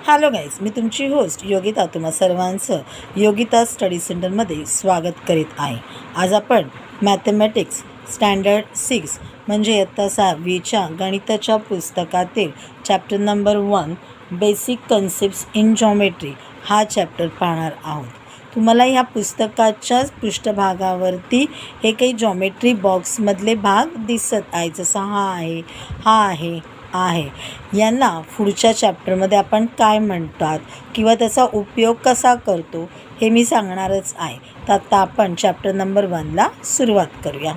Hello guys, मी तुमची host Yogita तुम्हा सर्वांचं योगिता स्टडी सेंटरमध्ये स्वागत करीत आहे. आज आपण मॅथमॅटिक्स स्टँडर्ड 6 म्हणजे इयत्ता 6वीच्या गणिताच्या पुस्तकातील chapter number 1 basic concepts in geometry हा चॅप्टर पाहणार आहोत. तुम्हाला ह्या पुस्तकाच्याच पृष्ठभागावरती हे काही जॉमेट्री बॉक्समधले भाग दिसत आहे, जसं हा आहे. यांना पुढच्या चॅप्टरमध्ये आपण काय म्हणतात किंवा त्याचा उपयोग कसा करतो हे मी सांगणारच आहे. तर आता आपण चॅप्टर नंबर 1ला सुरुवात करूया.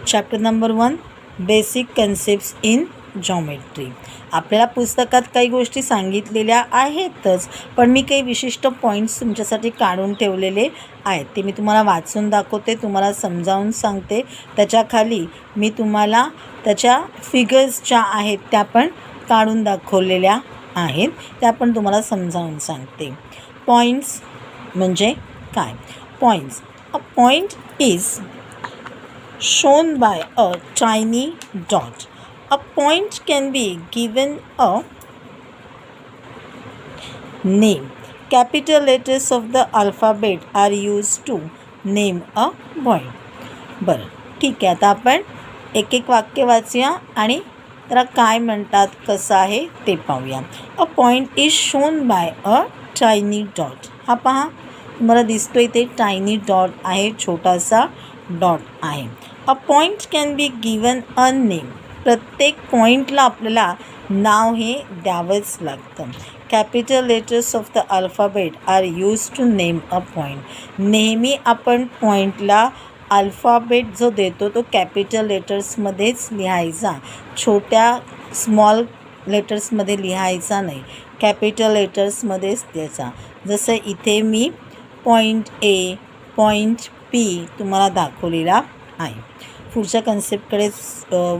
Chapter number 1 basic concepts in geometry. आपल्याला पुस्तकात काही गोष्टी सांगितलेल्या आहेतच, पण मी काही विशिष्ट पॉईंट्स तुमच्यासाठी काढून ठेवलेले आहेत. ते मी तुम्हाला वाचून दाखवते, तुम्हाला समजावून सांगते. त्याच्याखाली मी तुम्हाला त्याच्या फिगर्स ज्या आहेत त्या पण काढून दाखवलेल्या आहेत, त्या पण तुम्हाला समजावून सांगते. पॉईंट्स म्हणजे काय? Points, a point is shown by a tiny dot. A point can be given a name. Capital letters of the alphabet are used to name a point. बरं, ठीक आहे. आता आपण एक एक वाक्य वाचूया आणि त्याला काय म्हणतात, कसं आहे ते पाहूया. A point is shown by a tiny dot. हा पहा, तुम्हाला दिसतो इथे टायनी डॉट आहे, छोटासा डॉट आहे. A point can be given a name. प्रत्येक पॉईंटला आपल्याला नाव हे द्यावंच लागतं. Capital letters of the alphabet are use to name a point. नेहमी आपण पॉईंटला अल्फाबेट जो देतो तो कॅपिटल लेटर्समध्येच लिहायचा, छोट्या स्मॉल लेटर्समध्ये लिहायचा नाही, कॅपिटल लेटर्समध्येच द्यायचा. जसं इथे मी पॉईंट ए, पॉईंट पी तुम्हाला दाखवलेला आहे. पुढच्या कन्सेप्टकडे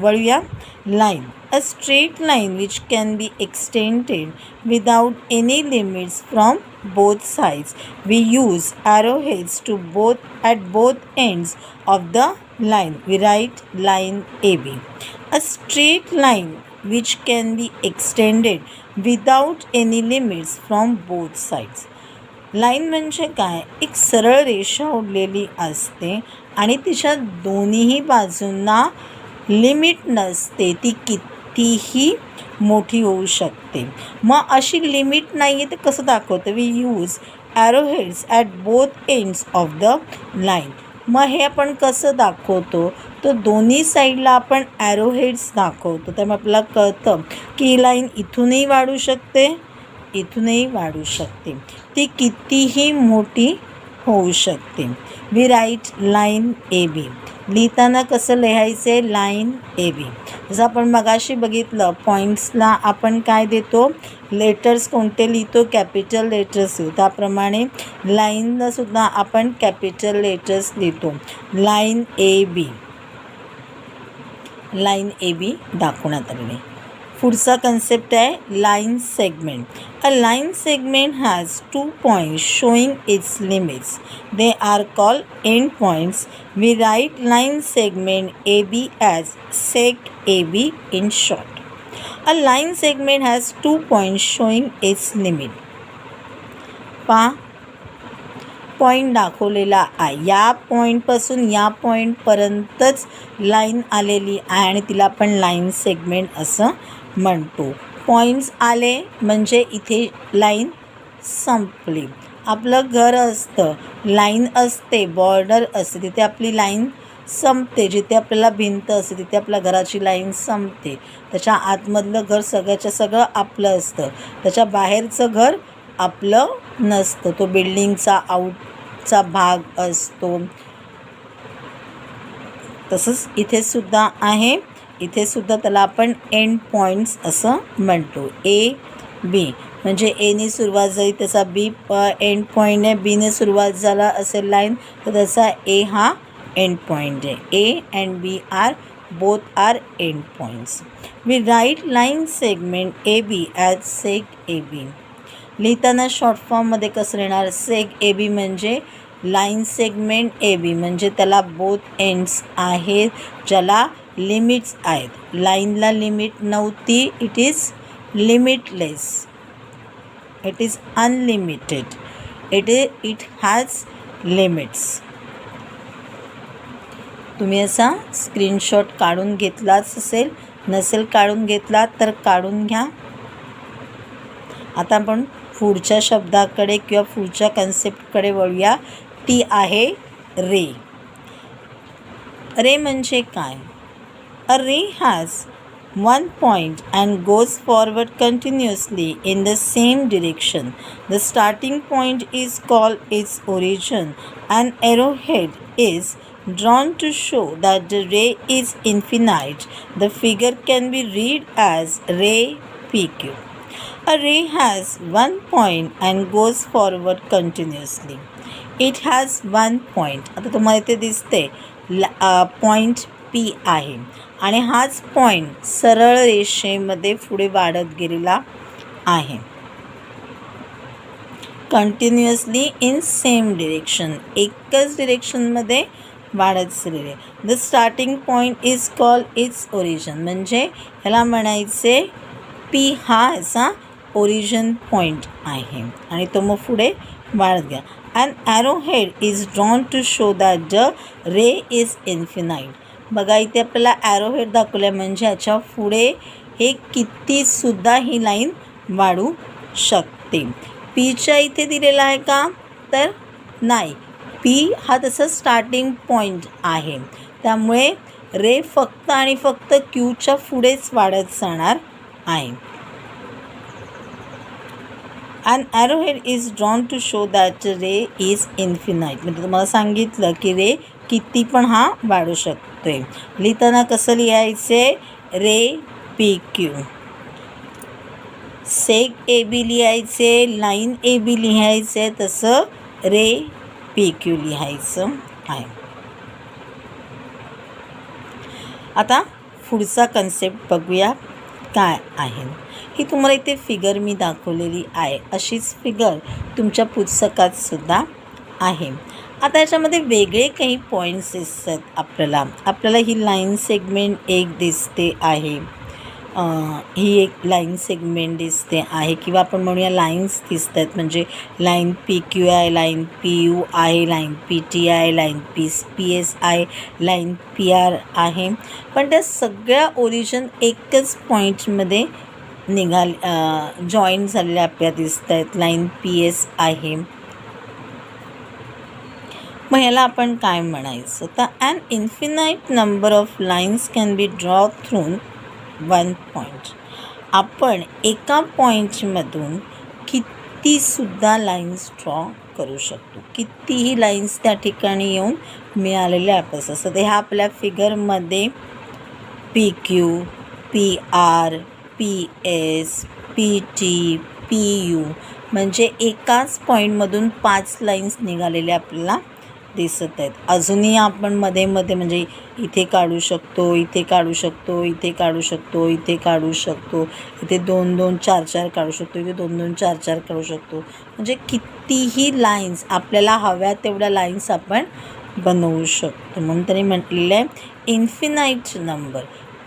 वळूया. Line, a straight line which can be extended without any limits from both sides. We use arrowheads to at both ends of the line. We write line AB. A straight line which can be extended without any limits from both sides. Line म्हणजे काय? एक सरळ रेषा ओढलेली असते आणि तिच्या दोन्हीही बाजूंना लिमिट नसते, ती कितीही मोठी होऊ शकते. मग अशी लिमिट नाही आहे तर कसं दाखवतं? We use arrowheads at both ends of the line. मग हे आपण कसं दाखवतो? तर दोन्ही साईडला आपण ॲरोहेड्स दाखवतो. त्यामुळे आपल्याला कळतं की ही लाईन इथूनही वाढू शकते, इथूनही वाढू शकते, ती कितीही मोठी होऊ शकते. We write line A B. लिहिताना कसं लिहायचे? Line A B. जसं आपण मगाशी बघितलं, पॉईंट्सला आपण काय देतो? लेटर्स कोणते लिहितो? कॅपिटल लेटर्स लिहितो. त्याप्रमाणे लाईनलासुद्धा आपण कॅपिटल लेटर्स लिहितो. Line A B, line A B दाखवण्यात आलेली. पुढचा कन्सेप्ट आहे line segment. A line segment has 2 points showing its limits. They are called end points. We write line segment AB as seg AB in short. A line segment has 2 points showing its limit. पहा, point दाखवलेला आहे. या पॉईंटपासून या पॉईंटपर्यंतच line आलेली आहे आणि तिला आपण लाईन सेगमेंट असं म्हणतो. पॉईंट्स आले म्हणजे इथे लाईन संपली. आपलं घर असतं, लाईन असते, बॉर्डर असते, तिथे आपली लाईन संपते. जिथे आपल्याला भिंत असते तिथे आपल्या घराची लाईन संपते. त्याच्या आतमधलं घर सगळ्याच्या सगळं आपलं असतं, त्याच्या बाहेरचं घर आपलं नसतं, तो बिल्डिंगचा आऊटचा भाग असतो. तसंच इथेसुद्धा आहे, इथेसुद्धा त्याला आपण एंड पॉईंट्स असं म्हणतो. ए बी म्हणजे एने सुरुवात झाली त्याचा बी एंड पॉईंट आहे, बीने सुरुवात झाला असेल लाईन तर त्याचा ए हा एंड पॉईंट आहे. A and B are both are end points. We write line segment A B as seg A B. लिहिताना शॉर्ट फॉर्ममध्ये कसं लिहिणार? सेग ए बी म्हणजे लाईन सेगमेंट ए बी म्हणजे त्याला बोथ एंड्स आहेत, ज्याला लिमिट्स आहेत. लाईनला लिमिट नव्हती. It is limitless. It is unlimited. It has limits. तुम्ही असा स्क्रीनशॉट काढून घेतलाच असेल, नसेल काढून घेतला तर काढून घ्या. आता आपण पुढच्या शब्दाकडे किंवा पुढच्या कन्सेप्टकडे वळूया. ती आहे रे. रे म्हणजे काय? अ रे has one point and goes forward continuously in the same direction. The starting point is called its origin. An arrowhead is drawn to show that the ray is infinite. The figure can be read as ray PQ. A ray has one point and goes forward continuously. It has one point. आता तुम्हाला इथे दिसते point P आहे आणि हाच point सरळ रेषेमध्ये पुढे वाढत गेलेला आहे. कंटिन्युअसली इन सेम डिरेक्शन, एकच डिरेक्शनमध्ये वाढत चाललेले. The starting point is called its origin. म्हणजे ह्याला म्हणायचे P हा ह्याचा ओरिजिन पॉईंट आहे आणि तो मग पुढे वाढत गेला. An arrowhead is drawn to show that the ray is infinite. बघा इथे आपल्याला ॲरोहेड दाखवलं आहे म्हणजे ह्याच्या पुढे हे कितीसुद्धा ही लाईन वाढू शकते. पीच्या इथे दिलेला आहे का? तर नाही. पी हा तसा स्टार्टिंग पॉईंट आहे. त्यामुळे रे फक्त आणि फक्त क्यूच्या पुढेच वाढत जाणार आहे. An arrowhead is drawn to show that the ray is infinite. म्हणजे तुम्हाला सांगितलं की रे किती पण हा वाढू शकतोय. लिहिताना कसं लिहायचे? रे PQ. सेग AB लिहायचे, लाईन AB लिहायचे, तसं रे PQ लिहायचं आहे. आता पुढचा कन्सेप्ट बघूया काय आहे. ही तुम्हाला इथे फिगर मी दाखवलेली आहे. अशीच फिगर तुमच्या पुस्तकात सुद्धा आहे. आता याच्यामध्ये वेगळे काही पॉईंट्स दिसतात आपल्याला ही लाईन सेगमेंट एक दिसते आहे. ही एक लाईन सेगमेंट दिसते आहे किंवा आपण म्हणूया लाईन्स दिसत आहेत. म्हणजे लाईन PQ आहे, लाईन PU आहे, लाईन PT आहे, लाईन PS आहे, लाईन PR आहे. पण त्या सगळ्या ओरिजिन एकच पॉईंटमध्ये जॉईन झालेल्या आपल्याला दिसत आहेत. लाईन PS आहे. मग ह्याला आपण काय म्हणायचं? तर an infinite number of lines can be draw through one point. आपण एका पॉईंटमधून कितीसुद्धा लाईन्स ड्रॉ करू शकतो. कितीही लाईन्स त्या ठिकाणी येऊन मिळालेल्या आपल्यास. असं ते ह्या आपल्या फिगरमध्ये PQ, PR, PS, PT, PU म्हणजे एकाच पॉईंटमधून 5 लाईन्स निघालेल्या आपल्याला दिसत आहेत. अजूनही आपण मध्ये म्हणजे इथे काढू शकतो, इथे काढू शकतो, इथे काढू शकतो, इथे काढू शकतो, इथे 2-2, 4-4 काढू शकतो, इथे 2-2, 4-4 काढू शकतो. म्हणजे कितीही लाईन्स आपल्याला हव्या तेवढ्या लाईन्स आपण बनवू शकतो. म्हणून तरी म्हटलेलं आहे इन्फिनाईट नंबर.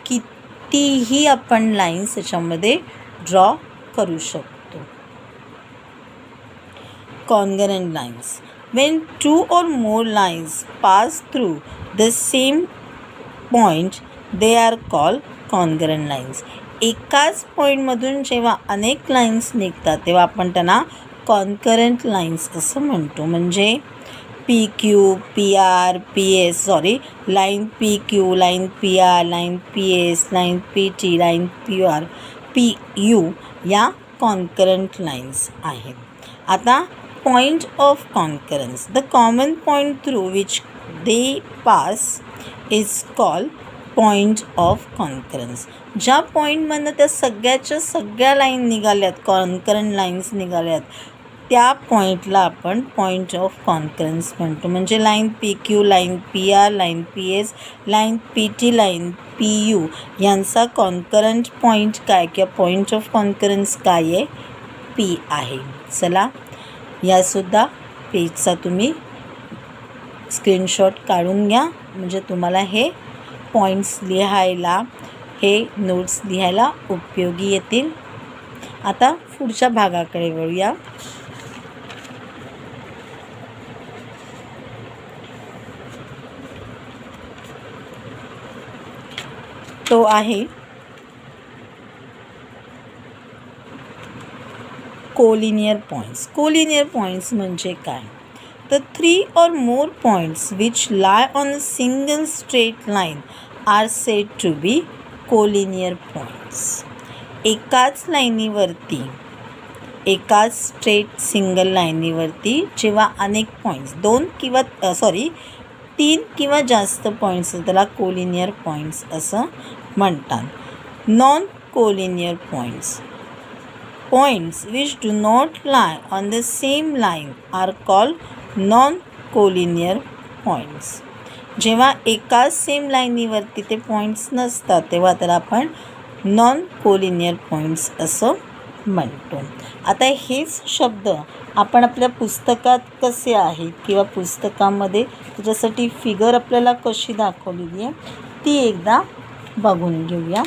कितीही आपण लाईन्स याच्यामध्ये ड्रॉ करू शकतो. Congruent lines. When two or more lines pass through the same point, they are called congruent lines. एकाच पॉईंटमधून जेव्हा अनेक लाईन्स निघतात तेव्हा आपण त्यांना कॉन्करंट लाईन्स असं म्हणतो. म्हणजे PQ, PR, PS line PQ, line PR, line PS, line PT, line PR, PU या कॉन्करंट लाईन्स आहेत. आता point of concurrence. The common point through which they pass is called point of concurrence. ज्या पॉईंटमधनं त्या सगळ्या line निघाल्यात, concurrent lines निघाल्यात, त्या पॉईंटला आपण point of concurrence म्हणतो. म्हणजे line PQ, line PR, line PS, line PT, line PU यांचा concurrent point काय किंवा पॉईंट ऑफ कॉन्करन्स काय आहे? P आहे. चला यासुद्धा पेजचा तुम्ही स्क्रीनशॉट काढून घ्या म्हणजे तुम्हाला हे पॉईंट्स लिहायला, हे नोट्स लिहायला उपयोगी येतील. आता पुढच्या भागाकडे वळूया. तो आहे कोलिनियर पॉईंट्स. कोलिनियर पॉईंट्स म्हणजे काय? तर 3 or more points which lie on a single straight line are said to be collinear points. एकाच लाईनीवरती, एकाच स्ट्रेट सिंगल लाईनीवरती जेव्हा अनेक पॉईंट्स 3 किंवा जास्त पॉईंट्स त्याला कोलिनियर पॉईंट्स असं म्हणतात. Non collinear points which do not lie on the same line are called non-collinear points. जेव्हा एकाच सेम लाईनीवरती ते पॉईंट्स नसतात तेव्हा त्याला आपण नॉन कोलिनियर पॉईंट्स असं म्हणतो. आता हेच शब्द आपण आपल्या पुस्तकात कसे आहेत किंवा पुस्तकामध्ये त्याच्यासाठी फिगर आपल्याला कशी दाखवलेली आहे ती एकदा बघून घेऊया.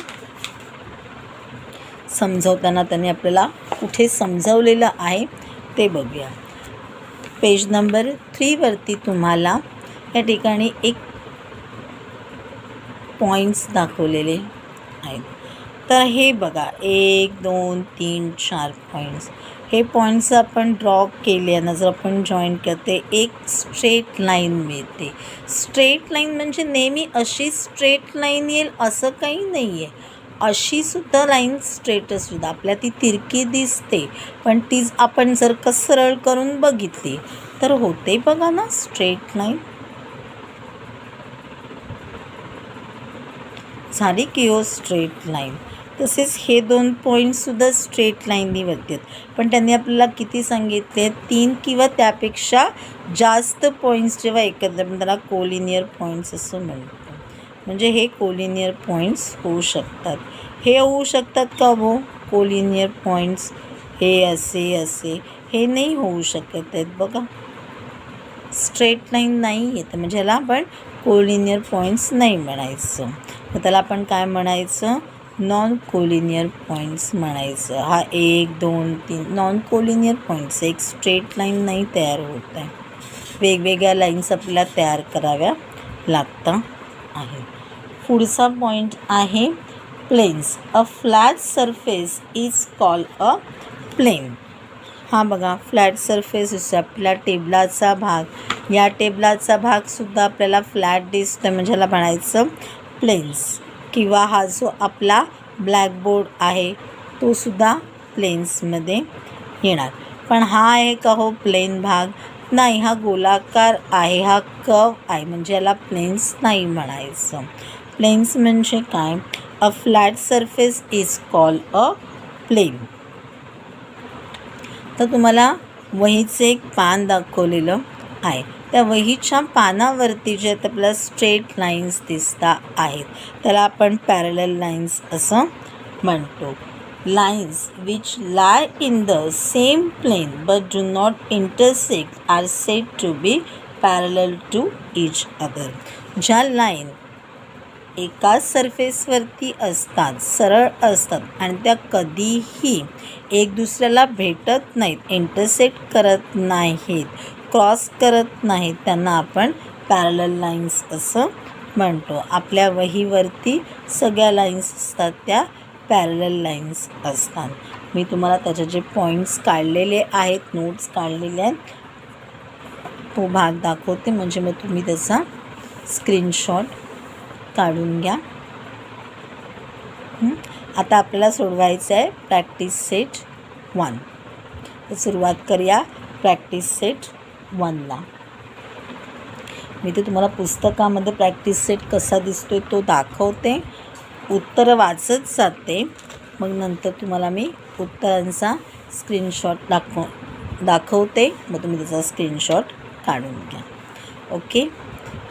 समजवताना त्यांनी आपल्याला कुठे समजवलेलं आहे ते बघूया. पेज नंबर 3वरती तुम्हाला या ठिकाणी एक पॉईंट्स दाखवलेले आहेत. तर हे बघा 1 2 3 4 पॉईंट्स. हे पॉईंट्स आपण ड्रॉ केल्यानं जर आपण जॉईन करते एक स्ट्रेट लाईन मिळते. स्ट्रेट लाईन म्हणजे नेहमी अशी स्ट्रेट लाईन येईल असं काही नाही आहे. अशीसुद्धा लाईन स्ट्रेटसुद्धा आपल्या ती तिरकी दिसते पण तीच आपण जर का सरळ करून बघितली तर होते बघा ना स्ट्रेट लाईन. झाली की हो स्ट्रेट लाईन. तसेच हे 2 पॉईंट्ससुद्धा स्ट्रेट लाईनीवरती आहेत पण त्यांनी आपल्याला किती सांगितले 3 किंवा त्यापेक्षा जास्त पॉईंट्स जेव्हा एकत्र त्याला कोलिनियर पॉईंट्स असं म्हणतो. म्हणजे हे कोलिनियर पॉईंट्स होऊ शकतात. हे होऊ शकतात का हो कोलिनियर पॉईंट्स? हे असे हे नाही होऊ शकत आहेत बघा. स्ट्रेट लाईन नाही येतं म्हणजे ह्याला आपण कोलिनियर पॉईंट्स नाही म्हणायचं. मग त्याला आपण काय म्हणायचं? नॉन कोलिनियर पॉईंट्स म्हणायचं. हा 1 2 3 नॉन कोलिनियर पॉईंट्स. एक स्ट्रेट लाईन नाही तयार होत आहे. वेगवेगळ्या लाईन्स आपल्याला तयार कराव्या लागतात आहेत. पुढचा पॉईंट आहे planes. A flat surface is called a plane. हा बघा फ्लॅट सरफेस आपल्या टेबलाचा भाग. या टेबलाचा भागसुद्धा आपल्याला फ्लॅट दिसतो म्हणजे ह्याला म्हणायचं प्लेन्स. किंवा हा जो आपला ब्लॅकबोर्ड आहे तोसुद्धा प्लेन्समध्ये येणार. पण हा आहे का हो प्लेन भाग? नाही, हा गोलाकार आहे, हा कर्व आहे म्हणजे याला प्लेन्स नाही म्हणायचं. प्लेन्स म्हणजे काय? A flat surface is called a plane. तर तुम्हाला वहीचं एक पान दाखवलेलं आहे. त्या वहीच्या पानावरती जे आपल्याला स्ट्रेट लाईन्स दिसता आहेत त्याला आपण पॅरलल लाईन्स असं म्हणतो. Lines which lie in the same plane but do not intersect are said to be parallel to each other. ज्या लाईन एकाच सरफेसवरती असतात, सरळ असतात आणि त्या कधीही एक दुसऱ्याला भेटत नाहीत, इंटरसेक्ट करत नाहीत, क्रॉस करत नाहीत, त्यांना आपण पॅरलल लाईन्स असं म्हणतो. आपल्या वहीवरती सगळ्या लाईन्स असतात त्या पॅरलल लाईन्स असतात. मी तुम्हाला त्याचे जे पॉईंट्स काढलेले आहेत, नोट्स काढलेले आहेत तो भाग दाखवते म्हणजे मग तुम्ही त्याचा स्क्रीनशॉट काढून घ्या. आता आपल्याला सोडवायचं आहे प्रॅक्टिस सेट 1. तर सुरुवात करूया प्रॅक्टिस सेट 1ला. मी ते तुम्हाला पुस्तकामध्ये प्रॅक्टिस सेट कसा दिसतोय तो दाखवते, उत्तरं वाचत जाते, मग नंतर तुम्हाला मी उत्तरांचा स्क्रीनशॉट दाखवते, मग तुम्ही त्याचा स्क्रीनशॉट काढून घ्या. ओके,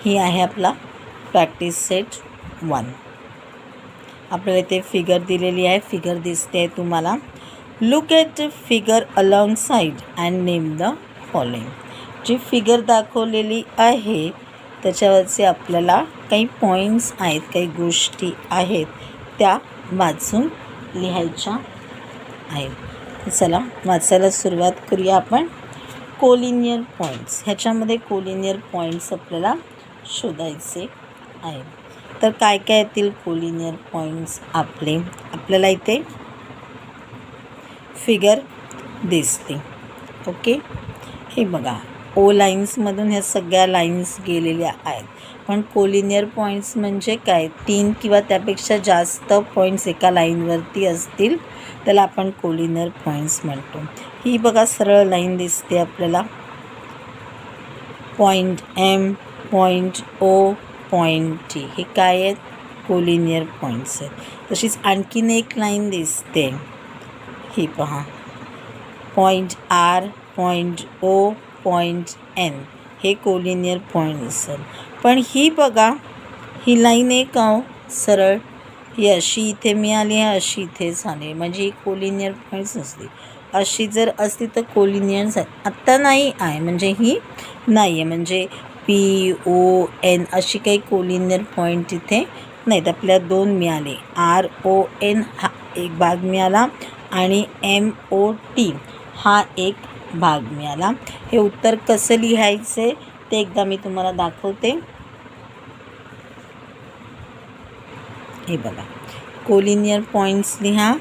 ही आहे आपला प्रॅक्टिस सेट 1. आपल्याला इथे फिगर दिलेली आहे, फिगर दिसते आहे तुम्हाला. Look at figure alongside and name the following. जी फिगर दाखवलेली आहे त्याच्यावरचे आपल्याला काही पॉईंट्स आहेत, काही गोष्टी आहेत त्या वाचून लिहायच्या आहेत. चला वाचायला सुरुवात करूया आपण. कोलिनियर पॉईंट्स, ह्याच्यामध्ये कोलिनियर पॉईंट्स आपल्याला शोधायचे आहेत. तर काय काय येतील कोलिनियर पॉईंट्स आपल्याला इथे फिगर दिसते. ओके, हे बघा ओ लाईन्समधून ह्या सगळ्या लाईन्स गेलेल्या आहेत. पण कोलिनियर पॉईंट्स म्हणजे काय, 3 किंवा त्यापेक्षा जास्त पॉईंट्स एका लाईनवरती असतील त्याला आपण कोलिनियर पॉईंट्स म्हणतो. ही बघा सरळ लाईन दिसते आपल्याला, point M, point O, point T, हे काय आहेत, कोलिनियर पॉईंट्स आहेत. तशीच आणखीन एक लाईन दिसते, ही पहा, point R, point O, point N, हे कोलिनियर पॉईंट्स आहेत. पण ही बघा, ही लाईन एक सरळ, ही अशी इथे मिळाली आहे, अशी इथेच आली, म्हणजे ही कोलिनियर पॉईंट्स नसते. अशी जर असती तर कोलिनियर्स आहेत. आत्ता नाही आहे, म्हणजे ही नाही आहे, म्हणजे पी ओ एन अशी काही कोलिनियर पॉईंट इथे नाहीत. आपल्याला 2 मिळाले, आर ओ एन हा एक भाग मिळाला आणि एम ओ टी हा एक भाग मिळाला. हे उत्तर कसं लिहायचे ते एकदा मी तुम्हाला दाखवते. हे बघा, कोलिनियर पॉईंट्स लिहा,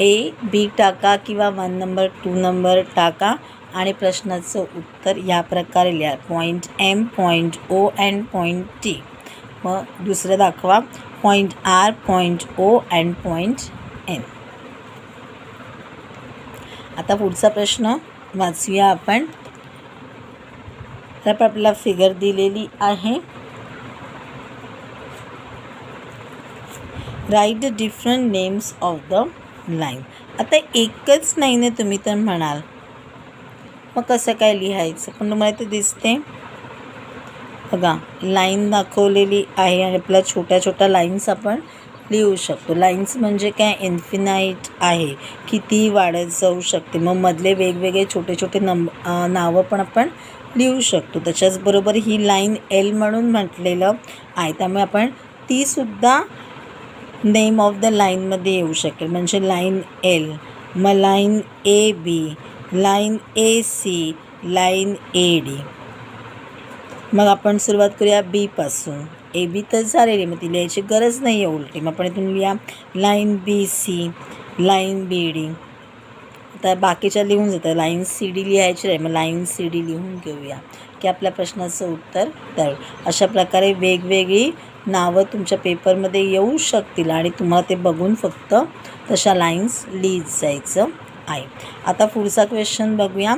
ए बी टाका किंवा 1 नंबर 2 नंबर टाका आणि प्रश्नाचं उत्तर या प्रकारे लिहा, point M, point O and point T. मग दुसरं दाखवा, point R, point O and point N. आता पुढचा प्रश्न वाचूया आपण. तर आपल्याला फिगर दिलेली आहे. Write the different names of the line. आता एकच लाईन आहे तुम्ही तर म्हणाल मग कसं काय लिहायचं, पण तुम्हाला ते दिसते बघा, लाईन दाखवलेली आहे आणि आपल्या छोट्या छोट्या लाईन्स आपण लिहू शकतो. लाईन्स म्हणजे काय, इन्फिनाईट आहे, कितीही वाढत जाऊ शकते. मग मधले वेगवेगळे छोटे छोटे नावं पण आपण लिहू शकतो. त्याच्याचबरोबर ही लाईन एल म्हणून म्हटलेलं आहे, त्यामुळे आपण तीसुद्धा नेम ऑफ द लाईनमध्ये येऊ शकेल, म्हणजे लाईन एल, मग line A B, line A C, line A D. मग आपण सुरुवात करूया बीपासून. ए बी तर झालेली, मग ती लिहायची गरज नाही आहे उलटी. मग आपण इथून लिहा लाईन बी सी, लाईन बी डी. आता बाकीच्या लिहून जातं, लाईन सी डी लिहायची नाही, मग लाईन सी डी लिहून घेऊया की आपल्या प्रश्नाचं उत्तर द्यावं. अशा प्रकारे वेगवेगळी नावं तुमच्या पेपरमध्ये येऊ शकतील आणि तुम्हाला ते बघून फक्त तशा लाईन्स लिहित जायचं आहे. आता पुढचा क्वेश्चन बघूया.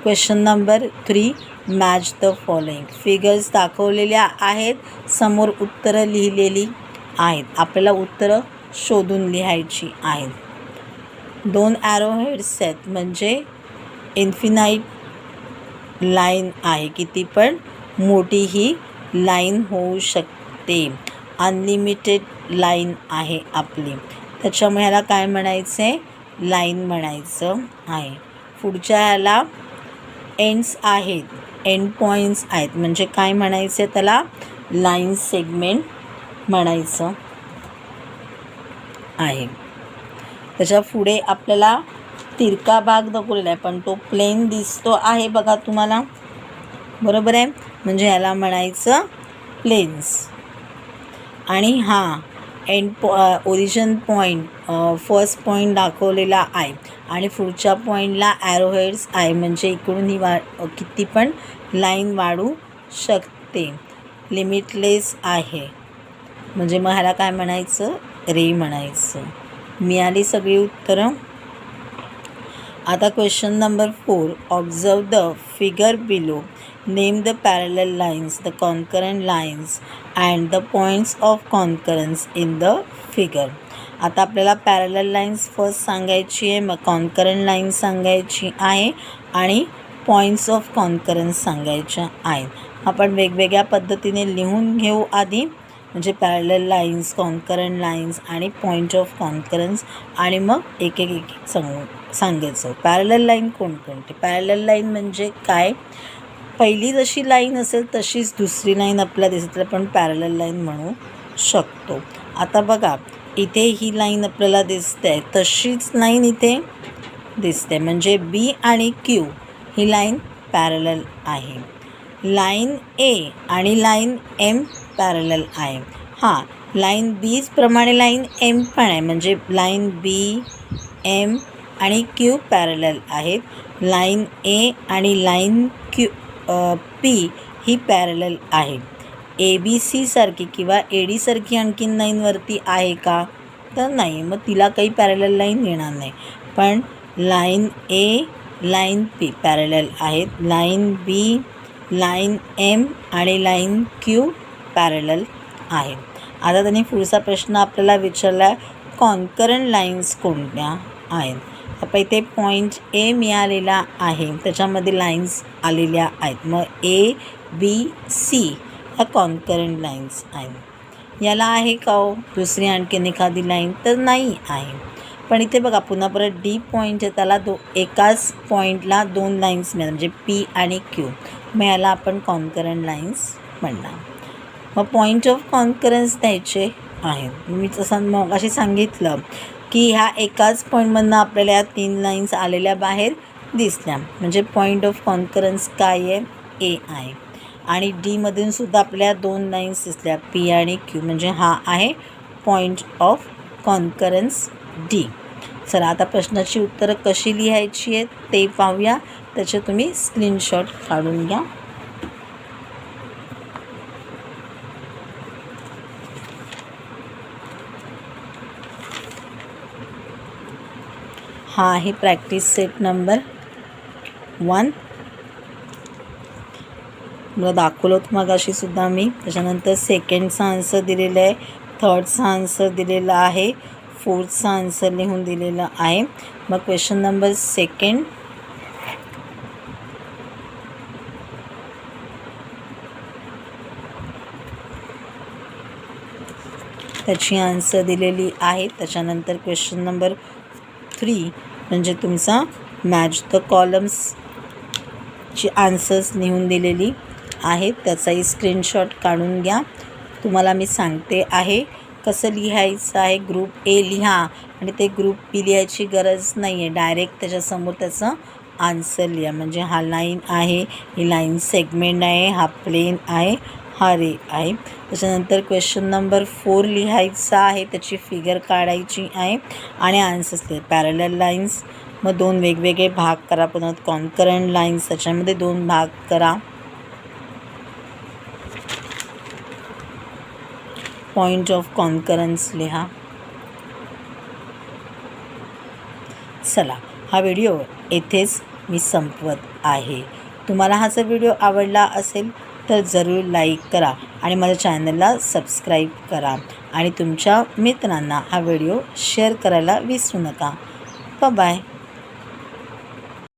Question number 3, match the following. Figures दाखवलेल्या आहेत, समोर उत्तरं लिहिलेली आहेत. आपल्याला उत्तरं शोधून लिहायची आहेत. 2 ॲरो हेड्स आहेत, म्हणजे इन्फिनाईट लाईन आहे, किती पण मोठी ही लाईन होऊ शकते. अनलिमिटेड लाईन आहे आपली, त्याच्यामुळे ह्याला काय म्हणायचं आहे, लाईन म्हणायचं आहे. पुढच्या ह्याला एंड्स आहेत, एंड पॉईंट्स आहेत, म्हणजे काय म्हणायचं आहे त्याला, लाईन सेगमेंट म्हणायचं आहे. त्याच्या पुढे आपल्याला तिरका भाग दाखवलेला आहे, पण तो प्लेन दिसतो आहे बघा तुम्हाला, बरोबर आहे, म्हणजे ह्याला म्हणायचं प्लेन्स. आणि हा end origin point, first point दाखवलेला आहे आणि पुढच्या पॉईंटला ॲरोहेड्स आहे, म्हणजे इकडून ही किती पण लाईन वाढू शकते. लिमिटलेस आहे, म्हणजे मग ह्याला काय म्हणायचं, रे म्हणायचं. मिळाली सगळी उत्तरं. आता question number 4, observe the figure below. Name the parallel lines, the concurrent lines and the points of concurrence in the figure. आता आपल्याला पॅरलल लाईन्स फर्स्ट सांगायची आहे, मग कॉन्करंट लाईन्स सांगायची आहे आणि पॉईंट्स ऑफ कॉन्करन्स सांगायच्या आहेत. आपण वेगवेगळ्या पद्धतीने लिहून घेऊ आधी, म्हणजे पॅरलल लाईन्स, कॉन्करंट लाईन्स आणि पॉईंट ऑफ कॉन्करन्स, आणि मग एक एक सांगायचं. पॅरलल लाईन कोणकोणते, पॅरलल लाईन म्हणजे काय, पहिली जशी लाईन असेल तशीच दुसरी लाईन आपल्याला दिसते, आपण पॅरलल लाईन म्हणू शकतो. आता बघा, इथे ही लाईन आपल्याला दिसते, तशीच लाईन इथे दिसते, म्हणजे बी आणि क्यू ही लाईन पॅरलल आहे. लाईन ए आणि लाईन एम पॅरलल आहे. हां, लाईन बीज प्रमाणे लाईन एम पण आहे, म्हणजे लाईन बी, एम आणि क्यू पॅरलल आहेत. लाईन ए आणि लाईन क्यू पी ही पॅरलल आहे. ए बी सी सारखी किंवा ए डी सारखी आणखीन लाईनवरती आहे का, तर नाही, मग तिला काही पॅरलल लाईन येणार नाही. पण line A, line P parallel आहेत. लाईन बी, लाईन एम आणि लाईन क्यू पॅरलल आहेत. आता त्यांनी पुढचा प्रश्न आपल्याला विचारला, कॉन्करंट लाईन्स कोणत्या आहेत. आता इथे पॉईंट ए मिळालेला आहे, त्याच्यामध्ये लाईन्स आलेल्या आहेत. मग ए बी सी ह्या कॉन्करंट लाईन्स आहेत. याला आहे का हो दुसरी आणखीन एखादी लाईन, तर नाही आहे. पण इथे बघा, पुन्हा परत डी पॉईंट आहे, त्याला एकाच पॉईंटला दोन लाईन्स मिळतात, म्हणजे पी आणि क्यू. मग याला आपण कॉन्करंट लाईन्स म्हणणार. मग पॉईंट ऑफ कॉन्करन्स द्यायचे आहेत. मी तसं मग अशी सांगितलं की ह्या एकाच पॉईंटमधनं आपल्याला या 3 लाईन्स आलेल्या बाहेर दिसल्या, म्हणजे पॉईंट ऑफ कॉन्करन्स काय आहे, ए आहे. आणि डीमधून सुद्धा आपल्याला 2 लाईन्स दिसल्या, पी आणि क्यू, म्हणजे हा आहे पॉईंट ऑफ कॉन्करन्स डी. चला, आता प्रश्नाची उत्तरं कशी लिहायची आहेत ते पाहूया. त्याचे तुम्ही स्क्रीनशॉट काढून घ्या. हा आहे प्रॅक्टिस सेट नंबर 1. मला दाखवलं होतं मग अशी सुद्धा मी. त्याच्यानंतर सेकंडचा आन्सर दिलेला आहे, थर्डचा आन्सर दिलेला आहे, फोर्थचा आन्सर लिहून दिलेला आहे. मग क्वेश्चन नंबर 2 त्याची आन्सर दिलेली आहे. त्याच्यानंतर क्वेश्चन नंबर 3 म्हणजे तुमचा मॅच द कॉलम्सची आन्सर्स लिहून दिलेली आहेत, त्याचाही स्क्रीनशॉट काढून घ्या. तुम्हाला मी सांगते आहे कसं लिहायचं आहे. ग्रुप ए लिहा आणि ते ग्रुप बी लिहायची गरज नाही आहे, डायरेक्ट त्याच्यासमोर त्याचं आन्सर लिहा. म्हणजे हा लाईन आहे, ही लाईन सेगमेंट आहे, हा प्लेन आहे, हा रे आहे. त्याच्यानंतर क्वेश्चन नंबर 4 लिहायचा आहे, त्याची फिगर काढायची आहे आणि आन्सर्स लिहा. पॅरलल लाईन्स, मग 2 वेगवेगळे भाग करा. पुन्हा कॉन्करंट लाईन्स, त्याच्यामध्ये 2 भाग करा. पॉईंट ऑफ कॉन्करन्स लिहा. चला, हा व्हिडिओ येथेच मी संपवत आहे. तुम्हाला हा जर व्हिडिओ आवडला असेल तर जरूर लाईक करा आणि माझ्या चॅनलला सबस्क्राईब करा आणि तुमच्या मित्रांना हा व्हिडिओ शेअर करायला विसरू नका. बाय.